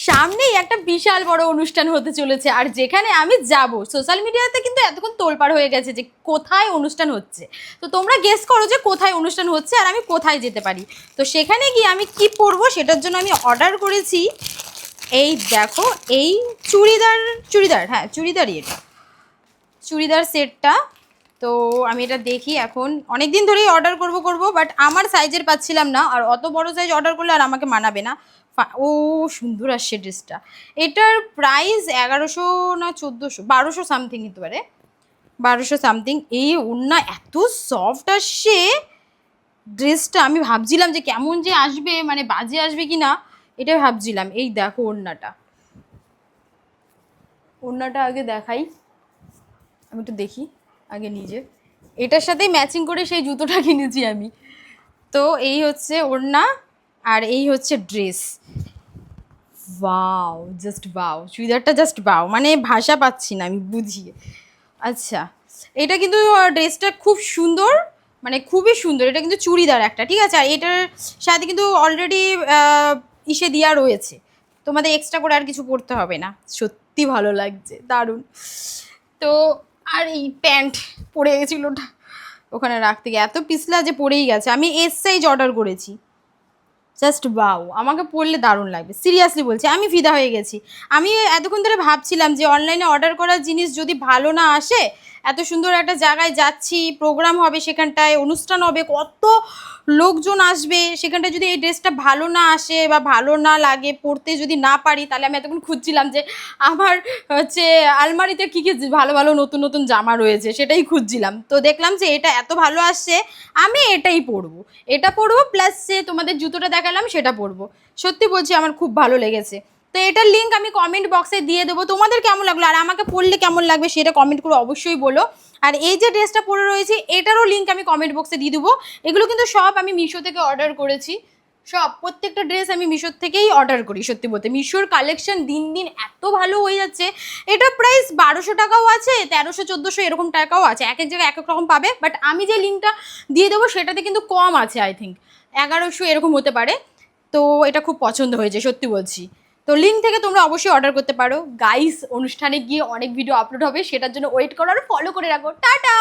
সামনেই একটা বিশাল বড় অনুষ্ঠান হতে চলেছে, আর যেখানে আমি যাব সোশ্যাল মিডিয়াতে কিন্তু এতক্ষণ তোলপাড় হয়ে গেছে যে কোথায় অনুষ্ঠান হচ্ছে। তো তোমরা গেস করো যে কোথায় অনুষ্ঠান হচ্ছে আর আমি কোথায় যেতে পারি। তো সেখানে গিয়ে আমি কি পরবো সেটার জন্য আমি অর্ডার করেছি, এই দেখো এই চুড়িদার, হ্যাঁ চুড়িদারই, এটা চুড়িদার সেটটা। তো আমি এটা দেখি, এখন অনেক দিন ধরেই অর্ডার করব বাট আমার সাইজের পাচ্ছিলাম না, আর অত বড় সাইজ অর্ডার করলে আর আমাকে মানাবে না। ও সুন্দর আসছে ড্রেসটা। এটার প্রাইস 1100 না 1400, 1200 সামথিং হতে পারে, 1200 সামথিং। এই ওড়না এত সফট আসছে ড্রেসটা, আমি ভাবছিলাম যে কেমন যে আসবে, মানে বাজে আসবে কি না এটা ভাবছিলাম। এই দেখো ওড়নাটা, ওড়নাটা আগে দেখাই, আমি একটু দেখি আগে নিজে। এটার সাথেই ম্যাচিং করে সেই জুতোটা কিনেছি আমি। তো এই হচ্ছে ওড়না আর এই হচ্ছে ড্রেস। ওয়াও, জাস্ট ওয়াও, চুড়িদারটা জাস্ট ওয়াও, মানে ভাষা পাচ্ছি না আমি বুঝিয়ে। আচ্ছা, এটা কিন্তু ড্রেসটা খুব সুন্দর, মানে খুবই সুন্দর। এটা কিন্তু চুড়িদার একটা, ঠিক আছে, আর এটার সাথে কিন্তু অলরেডি ইসে দেওয়া রয়েছে, তোমাদের এক্সট্রা করে আর কিছু পরতে হবে না। সত্যি ভালো লাগছে, দারুণ। তো আর এই প্যান্ট পরে গেছিলো ওটা ওখানে রাখতে গিয়ে এত পিছলা যে পরেই গেছে। আমি এস সাইজ অর্ডার করেছি, জাস্ট বাউ, আমাকে পরলে দারুণ লাগবে, সিরিয়াসলি বলছি, আমি ফিদা হয়ে গেছি। আমি এতক্ষণ ধরে ভাবছিলাম যে অনলাইনে অর্ডার করার জিনিস যদি ভালো না আসে, এত সুন্দর একটা জায়গায় যাচ্ছি, প্রোগ্রাম হবে সেখানটায়, অনুষ্ঠান হবে, কত লোকজন আসবে, সেখানটায় যদি এই ড্রেসটা ভালো না আসে বা ভালো না লাগে, পরতে যদি না পারি, তাহলে আমি এতক্ষণ খুঁজছিলাম যে আমার হচ্ছে আলমারিতে কী কী ভালো ভালো নতুন নতুন জামা রয়েছে সেটাই খুঁজছিলাম। তো দেখলাম যে এটা এত ভালো আসছে, আমি এটাই পরবো, এটা পরবো, প্লাস সে তোমাদের জুতোটা দেখালাম সেটা পরবো। সত্যি বলছি আমার খুব ভালো লেগেছে। তো এটার লিঙ্ক আমি কমেন্ট বক্সে দিয়ে দেবো, তোমাদের কেমন লাগলো আর আমাকে পরলে কেমন লাগবে সেটা কমেন্ট করে অবশ্যই বলো। আর এই যে ড্রেসটা পরে রয়েছে এটারও লিঙ্ক আমি কমেন্ট বক্সে দিয়ে দেবো। এগুলো কিন্তু সব আমি মিশো থেকে অর্ডার করেছি, সব প্রত্যেকটা ড্রেস আমি মিশোর থেকেই অর্ডার করি। সত্যি বলতে মিশোর কালেকশন দিন দিন এত ভালো হয়ে যাচ্ছে। এটা প্রাইস 1200 টাকাও আছে, 1300 1400 এরকম টাকাও আছে, এক এক জায়গায় এক এক রকম পাবে। বাট আমি যে লিঙ্কটা দিয়ে দেবো সেটাতে কিন্তু কম আছে, আই থিঙ্ক 1100 এরকম হতে পারে। তো এটা খুব পছন্দ হয়েছে সত্যি বলছি। তো লিঙ্ক থেকে তোমরা অবশ্যই অর্ডার করতে পারো। গাইস, অনুষ্ঠানে গিয়ে অনেক ভিডিও আপলোড হবে, সেটার জন্য ওয়েট করো আর ফলো করে রাখো। টাটা।